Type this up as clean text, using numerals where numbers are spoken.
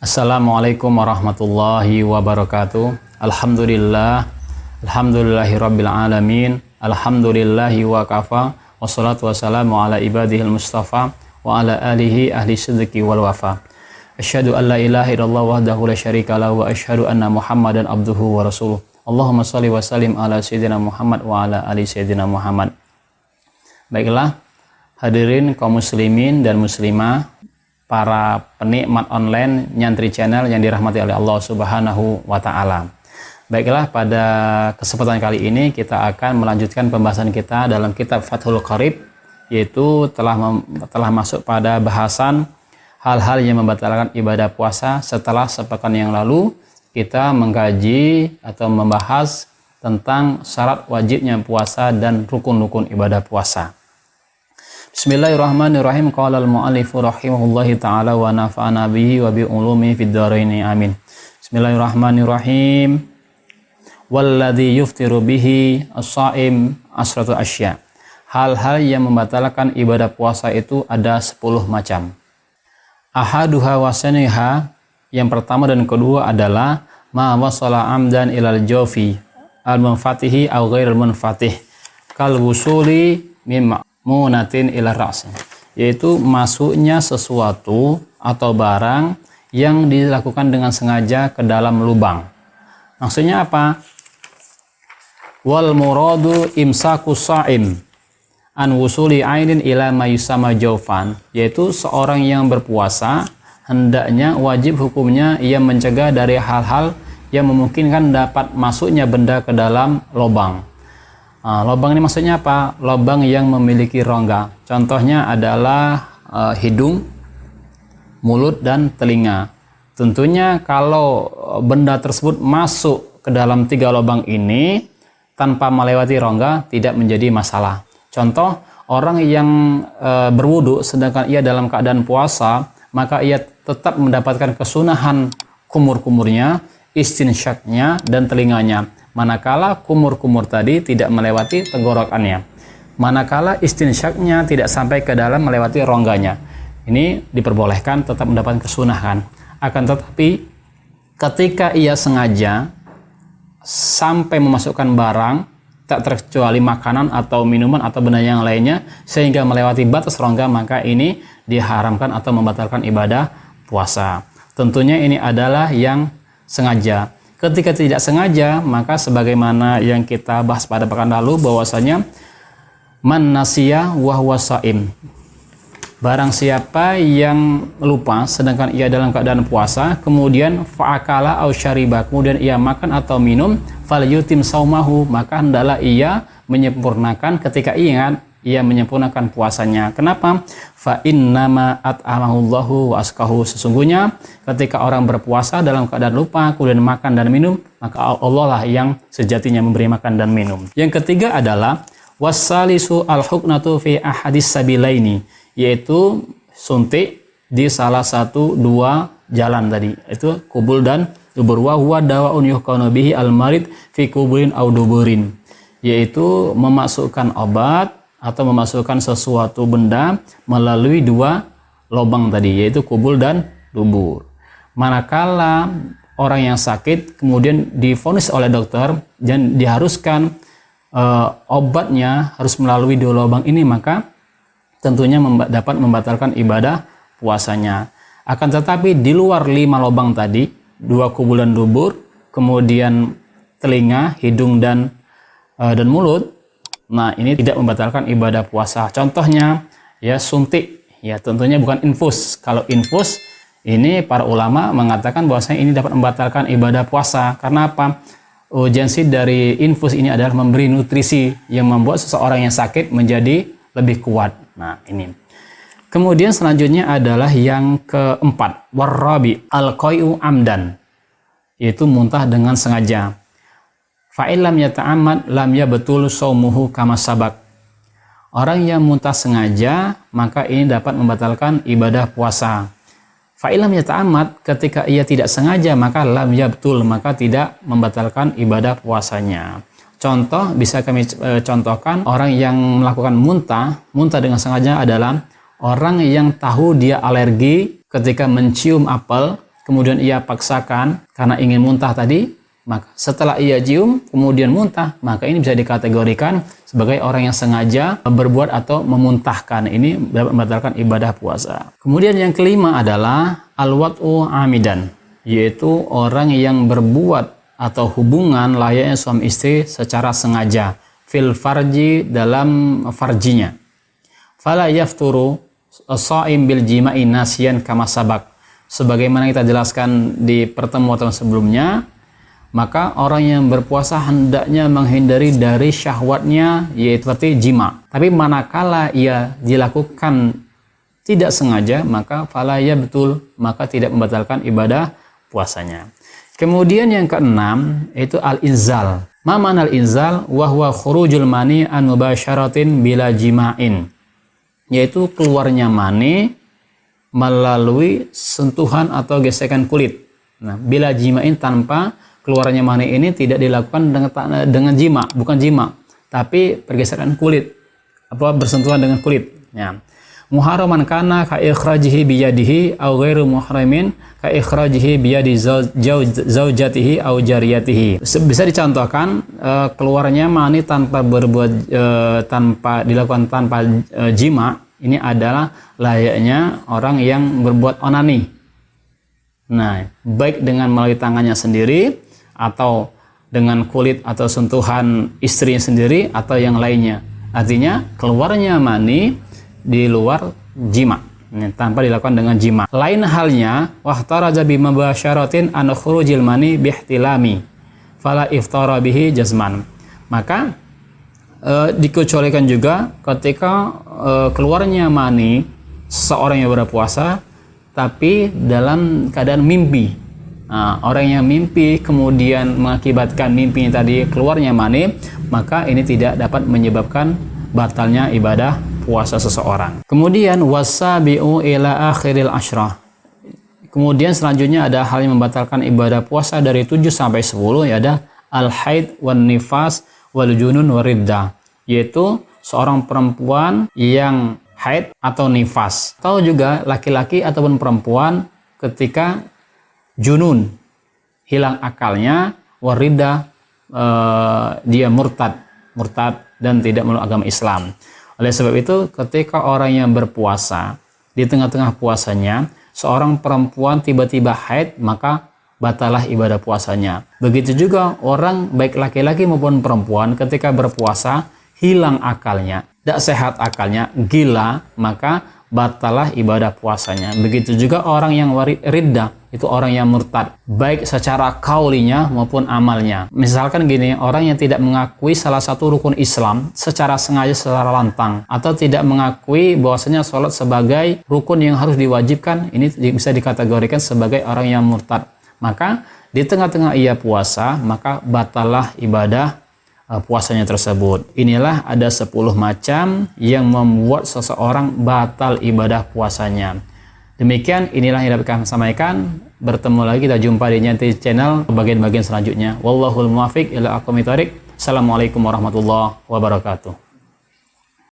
Assalamualaikum warahmatullahi wabarakatuh. Alhamdulillah, alhamdulillahirabbil alamin. Alhamdulillahi wa kafa. Wassalatu wassalamu ala ibadihil mustafa wa ala alihi ahli sidqi wal wafa. Asyhadu an la ilaha illallah wahdahu la syarika lahu wa asyhadu anna Muhammadan abduhu wa rasuluh. Allahumma shalli wa sallim ala sayyidina Muhammad wa ala ali sayyidina Muhammad. Baiklah, hadirin kaum muslimin dan muslimah, para penikmat online Nyantri Channel yang dirahmati oleh Allah Subhanahu wa Ta'ala. Baiklah, pada kesempatan kali ini kita akan melanjutkan pembahasan kita dalam kitab Fathul Qarib, yaitu telah masuk pada bahasan hal-hal yang membatalkan ibadah puasa. Setelah sepekan yang lalu kita mengkaji atau membahas tentang syarat wajibnya puasa dan rukun-rukun ibadah puasa. Bismillahirrahmanirrahim. Qala al-mu'allifu rahimahullahi ta'ala wa nafa'ana bihi wa bi ulumi fid dharaini amin. Bismillahirrahmanirrahim. Walladhi yuftiru bihi as-sha'im asratu asya. Hal-hal yang membatalkan ibadah puasa itu ada 10 macam. Ahaduha wa saniha, yang pertama dan kedua adalah ma wasala amdan ilal jawfi al-munfatihi aw ghairil munfatih kal wusuli mimma munatin ila ra's, yaitu masuknya sesuatu atau barang yang dilakukan dengan sengaja ke dalam lubang. Maksudnya apa? Wal muradu imsaku sha'im an wusuli ainin ila ma yusama jawfan, yaitu seorang yang berpuasa hendaknya wajib hukumnya ia mencegah dari hal-hal yang memungkinkan dapat masuknya benda ke dalam lubang. Lubang ini maksudnya apa? Lubang yang memiliki rongga. Contohnya adalah hidung, mulut, dan telinga. Tentunya kalau benda tersebut masuk ke dalam 3 lubang ini tanpa melewati rongga tidak menjadi masalah. Contoh, orang yang berwudu sedangkan ia dalam keadaan puasa, maka ia tetap mendapatkan kesunahan kumur-kumurnya, istinsyaknya, dan telinganya. Manakala kumur-kumur tadi tidak melewati tenggorokannya, manakala istinsyaknya tidak sampai ke dalam melewati rongganya, ini diperbolehkan tetap mendapatkan kesunahan. Akan tetapi ketika ia sengaja sampai memasukkan barang tak terkecuali makanan atau minuman atau benda yang lainnya sehingga melewati batas rongga, maka ini diharamkan atau membatalkan ibadah puasa. Tentunya ini adalah yang sengaja. Ketika tidak sengaja, maka sebagaimana yang kita bahas pada pekan lalu bahwasanya man nasiya wa huwa shaim. Barang siapa yang lupa sedangkan ia dalam keadaan puasa, kemudian fa'akala au syariba, kemudian ia makan atau minum, falyutim saumahu, maka hendaklah ia menyempurnakan ketika ingat ia menyempurnakan puasanya. Kenapa? Fa innama at'amahullahu wa askahu, sesungguhnya ketika orang berpuasa dalam keadaan lupa kemudian makan dan minum, maka Allah lah yang sejatinya memberi makan dan minum. Yang ketiga adalah wassalisu al-huknatu fi ahadis sabilaini, yaitu suntik di salah satu 2 jalan tadi, itu kubul dan dubur. Wa huwa dawaun yuhqanu bihi al-marid fi kubulin aw duburin, yaitu memasukkan obat atau memasukkan sesuatu benda melalui 2 lubang tadi, yaitu kubul dan dubur. Manakala orang yang sakit kemudian divonis oleh dokter dan diharuskan obatnya harus melalui 2 lubang ini, maka tentunya dapat membatalkan ibadah puasanya. Akan tetapi di luar 5 lubang tadi, 2 kubul dan dubur, kemudian telinga, hidung, dan mulut, nah ini tidak membatalkan ibadah puasa. Contohnya ya suntik, ya tentunya bukan infus. Kalau infus ini para ulama mengatakan bahwasanya ini dapat membatalkan ibadah puasa. Karena apa? Urgensi dari infus ini adalah memberi nutrisi yang membuat seseorang yang sakit menjadi lebih kuat. Nah ini. Kemudian selanjutnya adalah yang keempat, warrabi al-qai'u amdan, yaitu muntah dengan sengaja. Fa'ilam yata'amad lam yabetul saumuhu kama sabak. Orang yang muntah sengaja, maka ini dapat membatalkan ibadah puasa. Fa'ilam yata'amad, ketika ia tidak sengaja, maka lam yabtul, maka tidak membatalkan ibadah puasanya. Contoh, bisa kami contohkan, orang yang melakukan muntah dengan sengaja adalah orang yang tahu dia alergi ketika mencium apel, kemudian ia paksakan karena ingin muntah tadi, maka setelah ia cium kemudian muntah, maka ini bisa dikategorikan sebagai orang yang sengaja berbuat atau memuntahkan. Ini dapat membatalkan ibadah puasa. Kemudian yang kelima adalah al-wat'u amidan, yaitu orang yang berbuat atau hubungan layaknya suami istri secara sengaja, fil farji, dalam farjinya. Fala yafturu as-shaim bil jima'i nasiyan kama sabak. Sebagaimana kita jelaskan di pertemuan sebelumnya, maka orang yang berpuasa hendaknya menghindari dari syahwatnya, yaitu seperti jima. Tapi manakala ia dilakukan tidak sengaja, maka fala yabtul, maka tidak membatalkan ibadah puasanya. Kemudian yang keenam itu al-inzal. Ma ma'na al-inzal? Wa huwa khurujul mani an mubasyaratin bila jima'in. Yaitu keluarnya mani melalui sentuhan atau gesekan kulit. Nah, bila jima'in, tanpa keluarnya mani ini tidak dilakukan dengan jima, bukan jima, tapi pergeseran kulit, bersentuhan dengan kulit. Ya. Muharraman kana ka ikhrajihi biyadihi aw ghairu muhramin ka ikhrajihi biyadi zaujatihi aw jariyatihi. Bisa dicontohkan keluarnya mani tanpa dilakukan tanpa jima, ini adalah layaknya orang yang berbuat onani. Nah, baik dengan melalui tangannya sendiri atau dengan kulit atau sentuhan istrinya sendiri atau yang lainnya. Artinya keluarnya mani di luar jima, tanpa dilakukan dengan jima. Lain halnya wahtaraja bimabasyaratin an khurujil mani bihtilami fala iftara bihi jazman. Maka dikecualikan juga ketika keluarnya mani seorang yang berpuasa tapi dalam keadaan mimpi. Nah, orang yang mimpi kemudian mengakibatkan mimpinya tadi keluarnya mani, maka ini tidak dapat menyebabkan batalnya ibadah puasa seseorang. Kemudian wasabi'u ila akhiril asyrah. Kemudian selanjutnya ada hal yang membatalkan ibadah puasa dari 7 sampai 10, yaitu al-haid wan nifas wal junun wariddah, yaitu seorang perempuan yang haid atau nifas, atau juga laki-laki ataupun perempuan ketika junun, hilang akalnya, wariddah, dia murtad dan tidak meluk agama Islam. Oleh sebab itu, ketika orang yang berpuasa, di tengah-tengah puasanya, seorang perempuan tiba-tiba haid, maka batalah ibadah puasanya. Begitu juga orang, baik laki-laki maupun perempuan, ketika berpuasa, hilang akalnya, tidak sehat akalnya, gila, maka batalah ibadah puasanya. Begitu juga orang yang riddah, itu orang yang murtad, baik secara kaulinya maupun amalnya. Misalkan gini, orang yang tidak mengakui salah satu rukun Islam secara sengaja, secara lantang, atau tidak mengakui bahwasanya sholat sebagai rukun yang harus diwajibkan, ini bisa dikategorikan sebagai orang yang murtad. Maka di tengah-tengah ia puasa, maka batalah ibadah puasanya tersebut. Inilah ada 10 macam yang membuat seseorang batal ibadah puasanya. Demikian, inilah yang dapat kami sampaikan. Bertemu lagi, kita jumpa di Nyantai Channel bagian-bagian selanjutnya. Wallahul muwaffiq ila aqwamit thoriq. Assalamualaikum warahmatullahi wabarakatuh.